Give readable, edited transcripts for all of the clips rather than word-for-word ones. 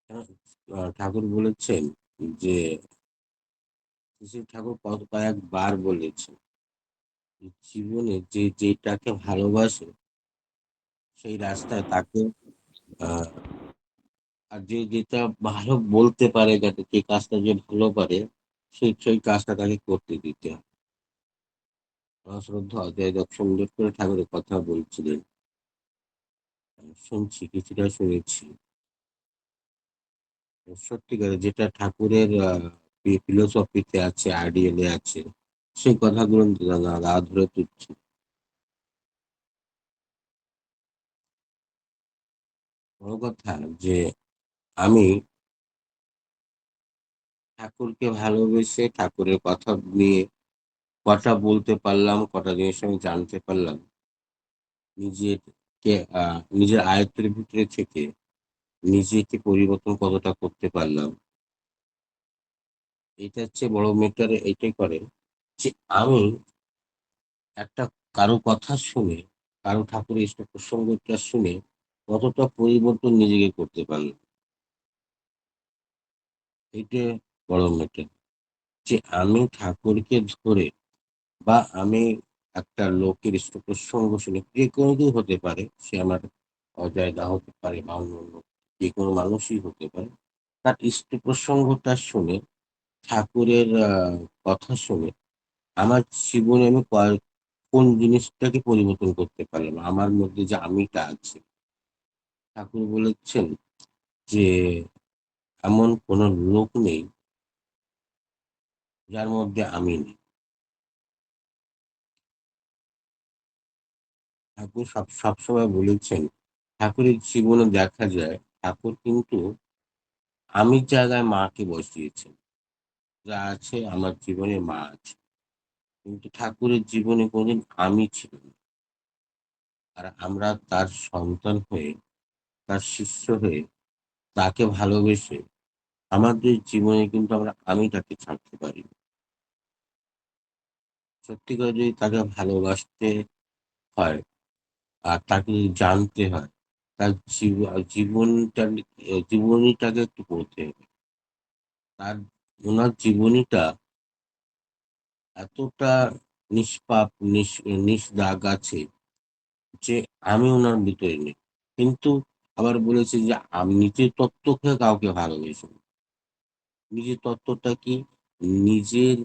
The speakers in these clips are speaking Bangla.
আ ঠাকুর বলেছেন যে শ্রী ঠাকুর কয়েকবার বলেছেন, জীবনে যে যেটাকে ভালোবাসে সেই রাস্তায় তাকে আ আর যে যেটা ভালো বলতে পারে যাতে যে কাজটা যে ভালো পারে সেই কাজটা তাকে করতে দিতে হবে। আমার শ্রদ্ধা অজয় দেব সুন্দর করে ঠাকুরের কথা বলছিলেন। শুনছি, কিছুটা শুনেছি। সত্যিকারের যেটা ঠাকুরের ফিলোসফিতে আছে, আইডিয়ালে আছে, সেই কথাগুলো গা ধরে তুলছি। বড় কথা যে আমি ঠাকুরকে ভালোবেসে ঠাকুরের কথা নিয়ে কটা বলতে পারলাম, কটা জিনিস আমি জানতে পারলাম। নিজেরকে নিজের আয়ত্তের ভিতরে থেকে নিজেকে পরিবর্তন কতটা করতে পারলাম। এটার চেয়ে বড় ম্যাটার এইটাই করে যে আমি একটা কারো কথা শুনে, কারো ঠাকুরের ইষ্ট প্রসঙ্গটা শুনে কতটা পরিবর্তন নিজেকে করতে পারলাম। এইটা বড় ম্যাটার। যে আমি ঠাকুরকে ধরে বা আমি একটা লোকের ইষ্ট প্রসঙ্গ শুনে যেকোনো কেউ হতে পারে। সে আমার অজয় দা হতে পারে বা অন্য যেকোনো মানুষই হতে পারে। তার ইষ্ট প্রসঙ্গটা শুনে, ঠাকুরের কথা শুনে আমার জীবনে আমি কোন জিনিসটাকে পরিবর্তন করতে পারলাম। আমার মধ্যে যে আমিটা আছে। ঠাকুর বলেছেন যে, "এমন কোন লোক নেই যার মধ্যে আমি নেই।" ঠাকুর সবসময় বলেছেন, ঠাকুরের জীবনে দেখা যায় ঠাকুর কিন্তু আমির জায়গায় মাকে বসিয়েছেন। যা আছে আমার জীবনে মা আছে। কিন্তু ঠাকুরের জীবনে কোনদিন আমি ছিল না। আর আমরা তার সন্তান হয়ে, তার শিষ্য হয়ে, তাকে ভালোবেসে আমাদের জীবনে কিন্তু আমরা আমিটাকে ছাড়তে পারি না। সত্যি করে যদি তাকে ভালোবাসতে হয় আর তাকে যদি জানতে হয়, তার জীবনীটাকে একটু পড়তে হবে। তার উনার জীবনীটা এতটা নিষ্পাপ, নিষ্দাগ আছে যে আমি উনার ভিতরে নেই। কিন্তু আবার বলেছে যে আমি নিজের তত্ত্বকে কাউকে ভালোবাসি না। নিজের তত্ত্বটা কি? নিজের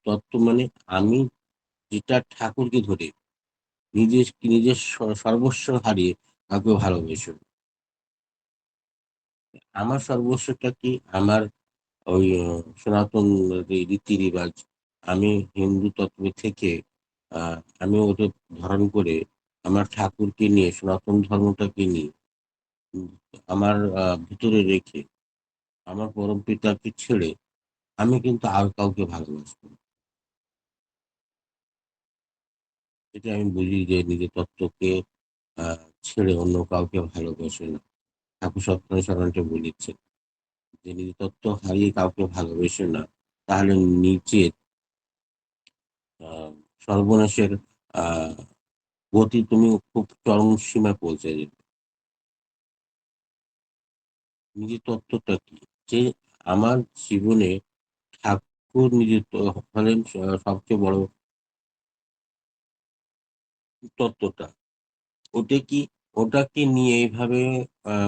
তত্ত্ব মানে আমি যেটা ঠাকুরকে ধরে নিজের সর্বস্ব হারিয়ে কাউকে ভালোবেসে। আমার সর্বস্বটা কি? আমার ওই সনাতন রীতি-রেওয়াজ। আমি হিন্দু তত্ত্ব থেকে আ আমি ওটা ধারণ করে আমার ঠাকুরকে নিয়ে সনাতন ধর্মটাকে নিয়ে উম আমার ভিতরে রেখে আমার পরম পিতাকে ছেড়ে আমি কিন্তু আর কাউকে ভালোবাসব না। এটা আমি বুঝি যে নিজের তত্ত্বকে আ ছেড়ে অন্য কাউকে ভালোবাসে না। ঠাকুর সত্যনারায়ণ শরণটা বলেছেন যে নিজের তত্ত্ব হারিয়ে কাউকে ভালোবেসে না। তাহলে নিজের আ সর্বনাশের আ গতি তুমি খুব চরম সীমায় পৌঁছে যাবে। নিজের তত্ত্বটা কি? যে আমার জীবনে ঠাকুর নিযুক্ত হলেন সবচেয়ে বড় তত্ত্বটা। ওটা কি? ওটাকে নিয়ে এইভাবে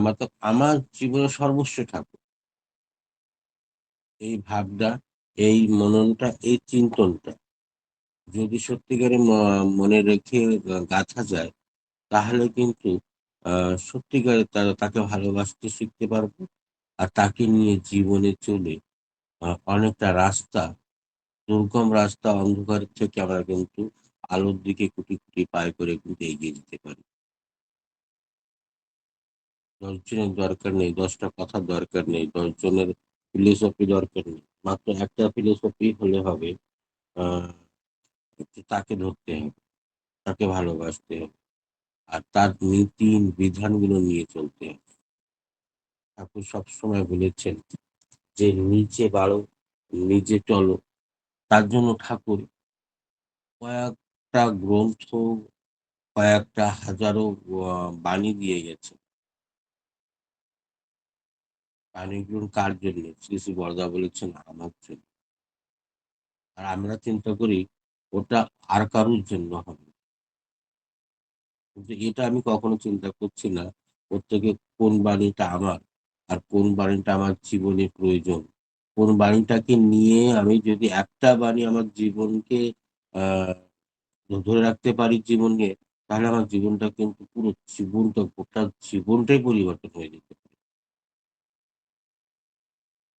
মাতলাব আমার জীবনের সর্বস্ব ঠাকুর। এই ভাবটা, এই মননটা, এই চিন্তনটা যদি সত্যিকারে মনে রেখে গাঁথা যায়, তাহলে কিন্তু আ সত্যিকারে তাকে ভালোবাসতে শিখতে পারবো। আর তাকে নিয়ে জীবনে চলে অনেকটা রাস্তা, দুর্গম রাস্তা অন্ধকারের থেকে আমরা কিন্তু আলোর দিকে খুঁটি, খুঁটি পায়ে করে কিন্তু এগিয়ে যেতে পারি। ১০ জনের দরকার নেই, ১০ টা কথার দরকার নেই, ১০ জনের ফিলোসফি দরকার নেই। মাত্র একটা ফিলোসফি হলে হবে। আ তাকে ধরতে হবে, তাকে ভালোবাসতে হবে। আর তার নীতি বিধানগুলো নিয়ে চলতে হবে। ঠাকুর সবসময় বলেছেন যে, "নিজে বাড়ো, নিজে চলো।" তার জন্য ঠাকুর কয়েকটা গ্রন্থ, কয়েকটা হাজারো বাণী দিয়ে গেছেন। পানিগ্রহণ কার জন্য? শ্রী, শ্রী বড়দা বলেছেন আমার জন্য। আর আমরা চিন্তা করি ওটা আর কারোর জন্য হবে। কিন্তু এটা আমি কখনো চিন্তা করছি না, প্রত্যেকে কোন বাণীটা আমার, আর কোন বাণীটা আমার জীবনে প্রয়োজন। কোন বাণীটাকে নিয়ে আমি যদি একটা বাণী আমার জীবনকে আ ধরে রাখতে পারি জীবনে, তাহলে আমার জীবনটা কিন্তু পুরো জীবনটা গোটা জীবনটাই পরিবর্তন হয়ে যেতে পারে।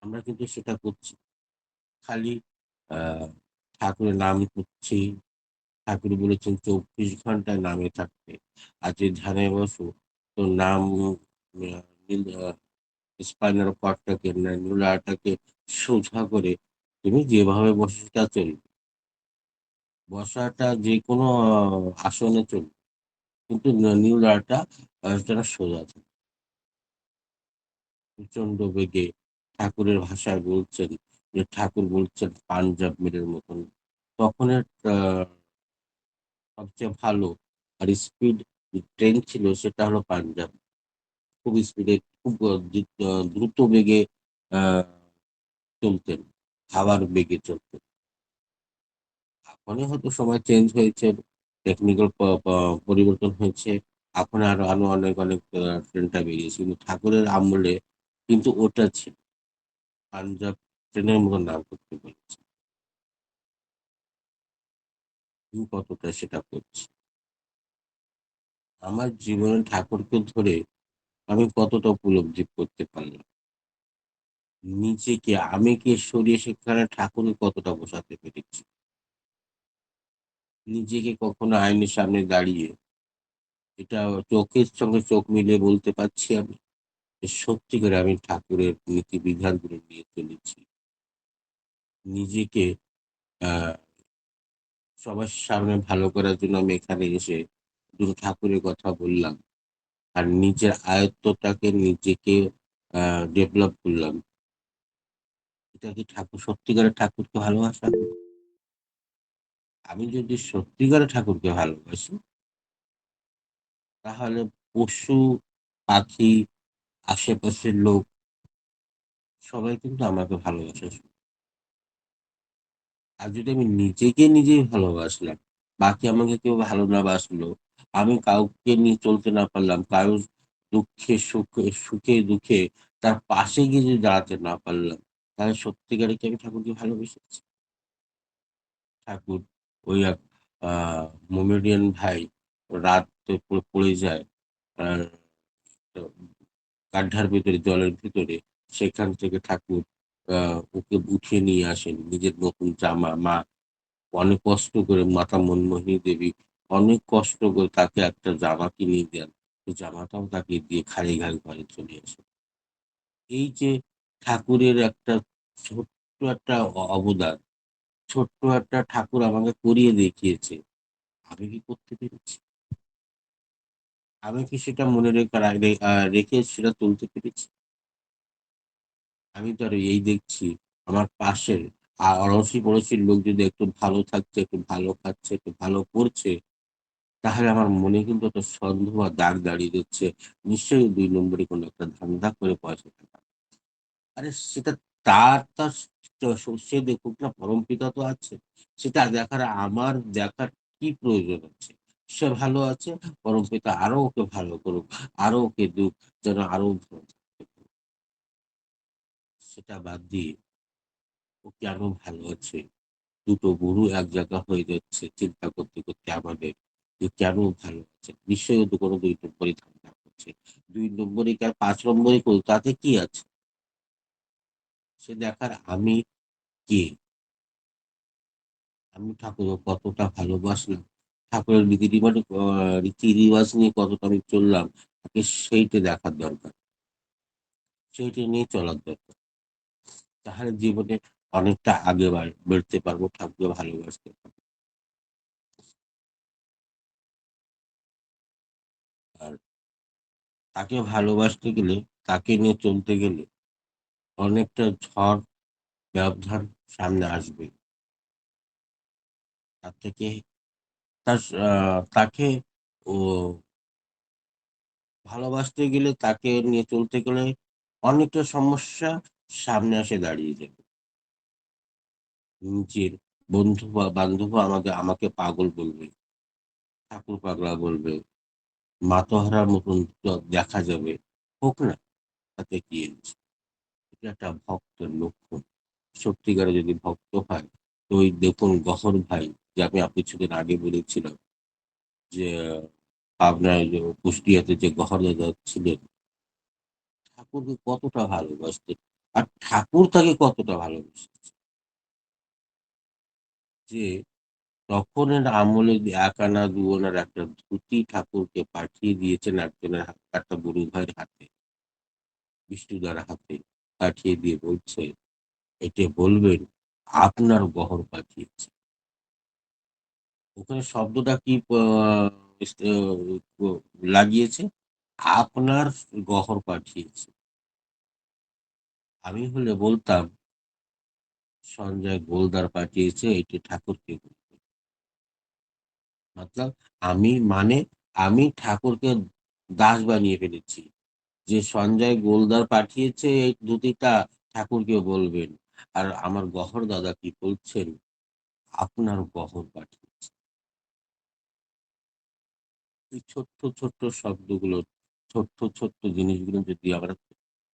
আমরা কিন্তু সেটা করছি। খালি আ ঠাকুরের নাম করছি। ঠাকুর বলেছেন ২৪ ঘন্টায় নামে থাকতে। আর যে ধ্যানে বসো তো নাম নীল স্পাইনাল কর্ডটাকে ন্যানুলাটাকে সোজা করে তুমি যেভাবে বসো সেটা চলবে। বসাটা যেকোনো আসনে চলবে। কিন্তু নিউলাটা যেন সোজা থাকে। প্রচন্ড বেগে ঠাকুরের ভাষায় বলছেন যে ঠাকুর বলছেন পাঞ্জাব মেরের মতন। তখনের সবচেয়ে ভালো আর স্পিড ট্রেন ছিল সেটা হলো পাঞ্জাব। খুব স্পিডে খুব দ্রুত বেগে আ চলতেন। হাওয়ার বেগে চলতেন। এখনই হয়তো সময় চেঞ্জ হয়েছে, টেকনিক্যাল প প পরিবর্তন হয়েছে। এখন আরো আরো অনেক, অনেক ট্রেনটা বেরিয়েছে। কিন্তু ঠাকুরের আমলে কিন্তু ওটা ছিল। পাঞ্জাব ট্রেনের মতো নাম করতে পেরেছি। আমি কতটা সেটা করছি। আমার জীবনে ঠাকুরকে ধরে আমি কতটা উপলব্ধি করতে পারলাম। নিজেকে আমিকে সরিয়ে সেখানে ঠাকুরকে কতটা বসাতে পেরেছি। নিজেকে কখনো আয়নার সামনে দাঁড়িয়ে এটা চোখের সঙ্গে চোখ মিলিয়ে বলতে পারছি আমি যে সত্যি করে আমি ঠাকুরের নীতি বিধানগুলো নিয়ে চলেছি। নিজেকে আ সবার সামনে ভালো করার জন্য আমি এখানে এসে দুটো ঠাকুরের কথা বললাম। আর নিজের আয়ত্তটাকে নিজেকে আ ডেভেলপ করলাম। এটা কি সত্যিকারের ঠাকুরকে ভালোবাসা? আমি যদি সত্যিকারের ঠাকুরকে ভালোবাসি, তাহলে পশু, পাখি, আশেপাশের লোক সবাই কিন্তু আমাকে ভালোবাসা শুরু। আর যদি আমি নিজেকে নিজেই ভালোবাসলাম, বাকি আমাকে কেউ ভালো না বাসলো, আমি কাউকে নিয়ে চলতে না পারলাম, কারোর দুঃখে সুখে সুখে দুঃখে তার পাশে গিয়ে যদি দাঁড়াতে না পারলাম, তাহলে সত্যিকারে কি আমি ঠাকুরকে ভালোবেসেছি? ঠাকুর ওই এক আ মোমেডিয়ান ভাই রাতে পড়ে যায়। আর তো গাড্ডার ভেতরে, জলের ভিতরে। সেখান থেকে ঠাকুর আ ওকে উঠিয়ে নিয়ে আসেন। নিজের নতুন জামা অনেক কষ্ট করে মাতা মনমোহিনী দেবী অনেক কষ্ট করে তাকে একটা জামা কিনে দেন। ওই জামাটাও তাকে দিয়ে খালি গায়ে ঘরে চলে আসে। এই যে ঠাকুরের একটা ছোট্ট একটা অবদান, ছোট্ট একটা ঠাকুর আমাকে করিয়ে দেখিয়েছে। আমি কি করতে পেরেছি? আমি কি সেটা মনে রেখে সেটা তুলতে পেরেছি? আমি তো আর এই দেখছি আমার পাশের আড়োশি-পড়োশির লোক যদি একটু ভালো থাকছে, একটু ভালো খাচ্ছে, একটু ভালো পড়ছে, তাহলে আমার মনে কিন্তু একটা সন্দেহ বা দাগ দাঁড়িয়ে যাচ্ছে। নিশ্চয়ই ২ নম্বরি কোনো একটা ধান্দা করে পয়সা কামাবে। আরে সেটা তার সে দেখুক না, পরমপিতা তো আছে। সেটা দেখার আমার দেখার কি প্রয়োজন আছে? সে ভালো আছে, পরমপিতা আরো ওকে ভালো করুক, আরো ওকে দিক যেন আরো ভালো থাকতে পারে। সেটা বাদ দিয়ে ও কেন ভালো আছে? দুটো গরু এক জায়গা হয়ে যাচ্ছে চিন্তা করতে, করতে আমাদের যে কেন ভালো আছে? নিশ্চয়ই ও তো কোনো ২ নম্বরই ধান্দা করছে। ২ নম্বরই কি আর ৫ নম্বরই করুক তাতে কি আছে? সে দেখার আমি কে? আমি ঠাকুরকে কতটা ভালোবাসলাম। ঠাকুরের রীতি-রিবাজ নিয়ে কতটা আমি চললাম, আগে সেইটা দেখার দরকার। সেইটা নিয়ে চলার দরকার। তাহলে জীবনে অনেকটা আগে বেড়তে পারবো, ঠাকুরকে ভালোবাসতে পারবো। আর তাকে ভালোবাসতে গেলে, তাকে নিয়ে চলতে গেলে অনেকটা ঝড় ব্যবধান সামনে আসবে। তার থেকে তার তাকে ও ভালোবাসতে গেলে, তাকে নিয়ে চলতে গেলে অনেকটা সমস্যা সামনে এসে দাঁড়িয়ে যাবে। নিজের বন্ধু বা বান্ধবও আমাকে পাগল বলবে, ঠাকুর পাগলা বলবে, মাতোহারার মতন দেখা যাবে। হোক না, তাতে কি হয়েছে? এটা একটা ভক্তের লক্ষণ। সত্যিকারে যদি ভক্ত হয়, তো ওই দেখুন গহর ভাই, যে আমি কিছুদিন আগে বলেছিলাম যে পাবনায় যে কুষ্টিয়াতে যে গহর দাদা ছিলেন, ঠাকুরকে কতটা ভালোবাসতেন, আর ঠাকুর তাকে কতটা ভালোবাসতেন, যে তখনের আমলে এক আনা দু আনার একটা ধুতি ঠাকুরকে পাঠিয়ে দিয়েছেন একজনের একটা গুরু ভাইয়ের হাতে, বিষ্ণুদার হাতে পাঠিয়ে দিয়ে বলছে, এটা বলবেন আপনার গহর পাঠিয়েছে। ওখানে শব্দটা কি লাগিয়েছে, আপনার গহর পাঠিয়েছে। আমি হলে বলতাম সঞ্জয় গোলদার পাঠিয়েছে, এটি ঠাকুরকে বলবে। মতলব আমি মানে আমি ঠাকুরকে দাস বানিয়ে ফেলেছি, যে সঞ্জয় গোলদার পাঠিয়েছে এই ধুতিটা, ঠাকুরকে বলবেন। আর আমার গহর দাদা কি বলছেন, আপনার গহর পাঠিয়েছে। এই ছোট্ট ছোট্ট শব্দগুলো, ছোট্ট ছোট্ট জিনিসগুলো যদি আমরা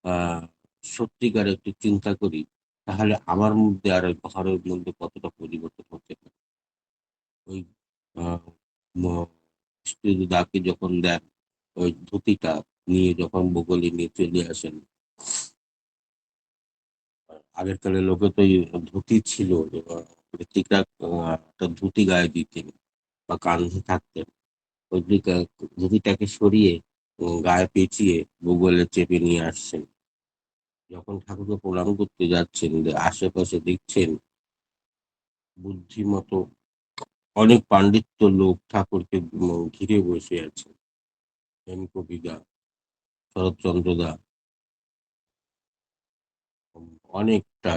আহ সত্যিকার একটু চিন্তা করি, তাহলে আমার মধ্যে আর ওই ঘরের মধ্যে কতটা পরিবর্তন হতে পারে। ওই আহ দাকে যখন দেন ওই ধুতিটা নিয়ে, যখন বগলে নিয়ে চলে আসেন, আগের কালের লোকে তো এই ধুতি ছিল, ঋত্বিকরা একটা ধুতি গায়ে দিতেন বা কাঁধে থাকতেন। ওই ধুতিটাকে সরিয়ে গায়ে পেঁচিয়ে বগলে চেপে নিয়ে আসছেন। যখন ঠাকুরকে প্রণাম করতে যাচ্ছেন, আশেপাশে দেখছেন বুদ্ধিমতো অনেক পাণ্ডিত্য লোক ঠাকুরকে ঘিরে বসে আছে। হেমকবিদা, শরৎচন্দ্র দা, অনেকটা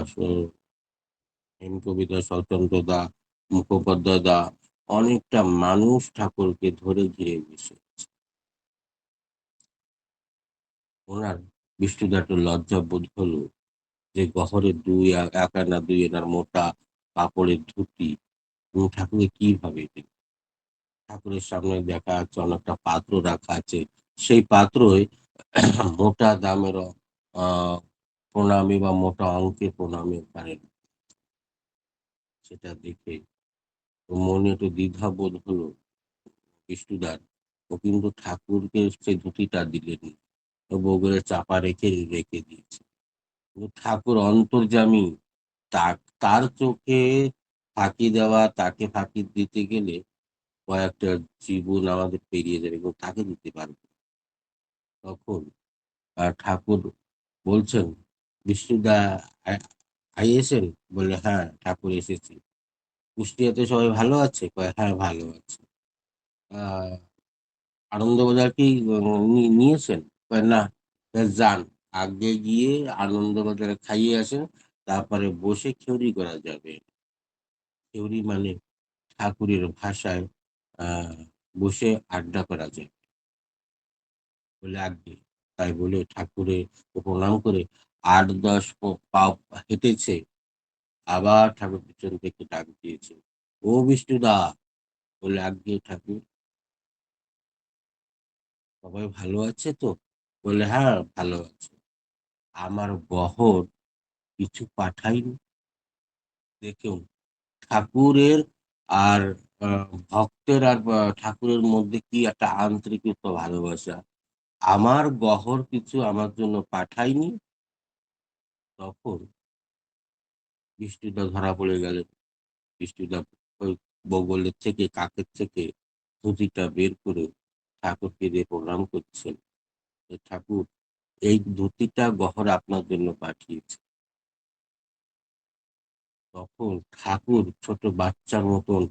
হেমকবিতা, শরৎচন্দ্র দা, মুখোপাধ্যায় দা, অনেকটা মানুষ ঠাকুরকে ধরে ঘিরে বসে আছে। ওনার বিষ্ণুদা একটু লজ্জা বোধ হলো, যে গহরে এক আনা দুই আনার মোটা কাপড়ের ধুতি ঠাকুরকে কিভাবে দেবে। ঠাকুরের সামনে দেখা যাচ্ছে অনেকটা পাত্র রাখা আছে, সেই পাত্রই মোটা দামের আহ প্রণামী বা মোটা অঙ্কের প্রণামী ওখানে। সেটা দেখে মনে একটু দ্বিধা বোধ হলো বিষ্ণুদার। ও কিন্তু ঠাকুরকে সেই ধুতিটা দিলেন, ও বগলে চাপা রেখে রেখে দিয়েছে। কিন্তু ঠাকুর অন্তর্যামী, তার তার চোখে ফাঁকি দেওয়া, তাকে ফাঁকি দিতে গেলে কয়েকটা জীবন আমাদের পেরিয়ে যাবে, কিন্তু তাকে দিতে পারবে না। তখন ঠাকুর বলছেন, বিষ্ণুদা আইয়েছেন? বললে হ্যাঁ ঠাকুর এসেছি। কুষ্টিয়াতে সবাই ভালো আছে? কয় হ্যাঁ ভালো আছে। আহ আনন্দবাজার কি নিয়েছেন? কয় না। যান, আগে গিয়ে আনন্দবাজারে খাইয়ে আসেন, তারপরে বসে খেউরি করা যাবে। খেউরি মানে ঠাকুরের ভাষায় আহ বসে আড্ডা করা যায়। বলে আজ্ঞে। তাই বলে ঠাকুরের প্রণাম করে ৮-১০ পাও হেঁটেছে, আবার ঠাকুর পিছন থেকে ডাক দিয়েছে, ও বিষ্ণুদা। বলে আজ্ঞে ঠাকুর। সবাই ভালো আছে তো? বলে হ্যাঁ ভালো আছে। আমার বহর কিছু পাঠাইনি। দেখুন, ঠাকুরের আর ভক্তের আর ঠাকুরের মধ্যে কি একটা আন্তরিকতা, ভালোবাসা। আমার গহর কিছু আমার জন্য পাঠায়নি। তখন বিষ্ণুদা ধরা পড়ে গেলেন। বিষ্ণুদা ওই বগলের থেকে, কাকের থেকে ধুতিটা বের করে ঠাকুরকে দিয়ে প্রণাম করছেন, যে ঠাকুর, এই ধুতিটা গহর আপনার জন্য পাঠিয়েছে। তখন ঠাকুর ছোট বাচ্চার মতন,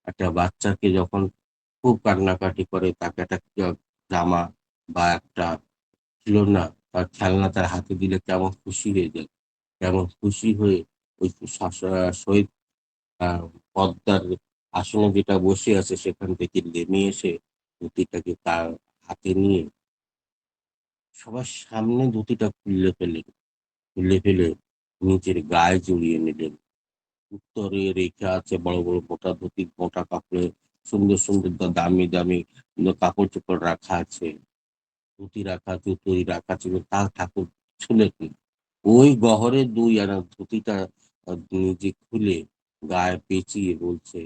একটা বাচ্চাকে যখন খুব কান্নাকাটি করে, তাকে একটা জামা বা একটা খেলনা বা খেলনা তার হাতে দিলে কেমন খুশি হয়ে যায়, কেমন খুশি হয়ে ওই শহীদ আহ পদ্মার আসনে যেটা বসে আছে সেখান থেকে নেমে এসে পুঁতিটাকে তার হাতে নিয়ে সবার সামনে ধুতিটা খুলে ফেললেন। খুলে ফেলে নিজের গায়ে জড়িয়ে নিলেন। উত্তরে রেখে আছে বড়, বড় মোটা ধুতি, মোটা কাপড়ে সুন্দর, সুন্দর দামি, দামি কাপড়-চোপড় রাখা আছে। ধুতি রাখা, জুতোই রাখা ছিল। তা ঠাকুর ছুঁলেননি। ওই গহরে ২ আনা ধুতিটা নিজে খুলে গায়ে পেঁচিয়ে বলছে,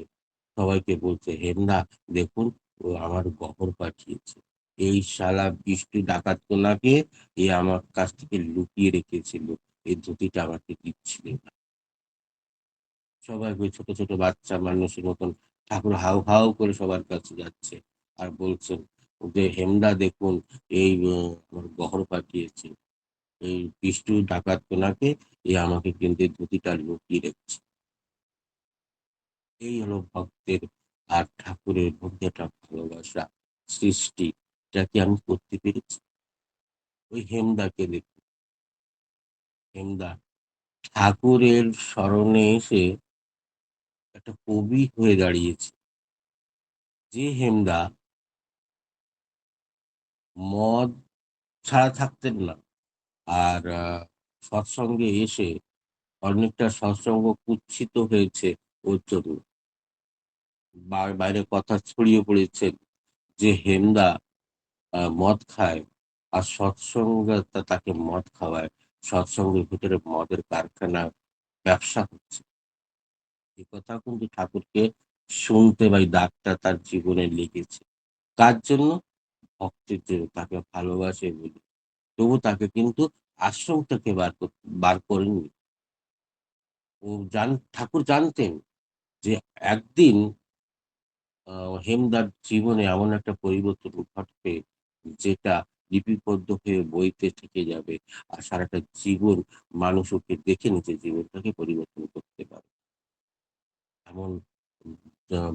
সবাইকে বলছে, "হেমদা দেখুন ও আমার গহর পাঠিয়েছে। এই শালা বিষ্টু ডাকাতগুলাকে এ আমার কাছ থেকে লুকিয়ে রেখেছিল। এই ধুতিটা আমাকে দিচ্ছিল না।" সবাই ওই ছোট, ছোট বাচ্চা মানুষের মতন ঠাকুর হাউ, হাউ করে সবার কাছে যাচ্ছে। আর বলছেন যে, "হেমদা দেখুন এই আমার গহর পাঠিয়েছে। এই বিষ্টু ডাকাতগুলাকে এ আমাকে কিন্তু এই ধুতিটা লুকিয়ে রেখেছে।" এই হলো ভক্তের আর ঠাকুরের মধ্যে একটা ভালোবাসা সৃষ্টি। এটা কি আমি করতে পেরেছি? ওই হেমদাকে দেখুন, হেমদা ঠাকুরের শরণে এসে একটা কবি হয়ে দাঁড়িয়েছে। যে হেমদা মদ ছাড়া থাকতেন না। আর সৎসঙ্গে এসে অনেকটা সৎসঙ্গ কুৎসিত হয়েছে ওর জন্য। বাইরে কথা ছড়িয়ে পড়েছে যে হেমদা মদ খায় আর সৎসঙ্গ তাকে মদ খাওয়ায়। সৎসঙ্গের ভিতরে মদের কারখানা ব্যবসা হচ্ছে। এ কথা কিন্তু ঠাকুরকে শুনতে বা এই দাগটা তার জীবনে লেগেছে। কার জন্য? ভক্তের জন্য। তাকে ভালোবাসে বলে। তবু তাকে কিন্তু আশ্রম থেকে বার করেননি। ও ঠাকুর জানতেন যে একদিন আ হেমদার জীবনে এমন একটা পরিবর্তন ঘটবে যেটা লিপিবদ্ধ হয়ে বইতে থেকে যাবে। আর সারাটা জীবন মানুষ ওকে দেখে নিজের জীবনটাকে পরিবর্তন করতে পারে। এমন উম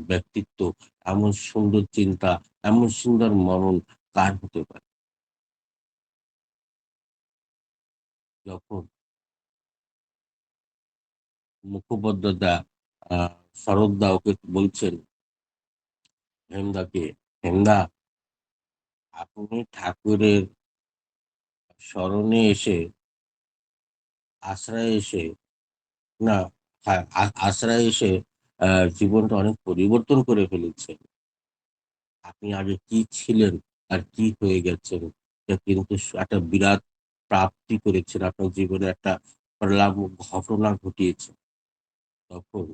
ব্যক্তিত্ব, এমন সুন্দর চিন্তা, এমন সুন্দর মনন কার হতে পারে? যখন মুখোপাধ্যায়দা আ শরৎদা ওকে বলছেন হেমদাকে, "হেমদা আপনি ঠাকুরের শরণে এসে, আশ্রয়ে এসে না হ্যাঁ, আশ্রয়ে এসে আ জীবনটা অনেক পরিবর্তন করে ফেলেছেন। আপনি আগে কি ছিলেন আর কি হয়ে গেছেন, এটা কিন্তু একটা বিরাট প্রাপ্তি করেছেন। আপনার জীবনে একটা ঘটনা ঘটিয়েছে।" তখন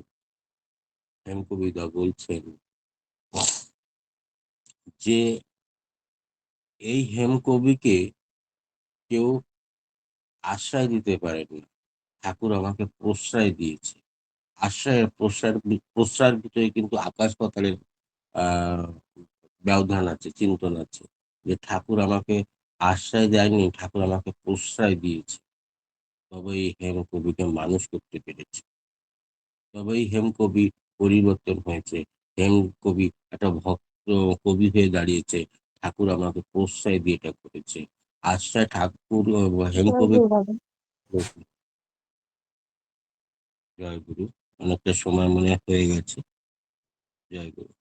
হেমকবিরা বলছেন যে, "এই হেমকবিকে কেউ আশ্রয় দিতে পারেনি। ঠাকুর আমাকে প্রশ্রয় দিয়েছে।" প্রশ্রয়ের ভিতরে কিন্তু আকাশ পাতালের আ ব্যবধান আছে, চিন্তন আছে। যে ঠাকুর আমাকে আশ্রয় দেয়নি, ঠাকুর আমাকে প্রশ্রয় দিয়েছে। তবেই হেমকবিকে মানুষ করতে পেরেছি। তবেই হেমকবি পরিবর্তন হয়েছে। হেমকবি একটা ভক্ত কবি হয়ে দাঁড়িয়েছে। ঠাকুর আমাকে প্রশ্রয় দিয়ে এটা করেছে। আশ্রয় ঠাকুর জয় হেমকবি গুরু বাবা। জয় গুরু। অনেকটা সময় মনে হয় হয়ে গেছে। জয় গুরু।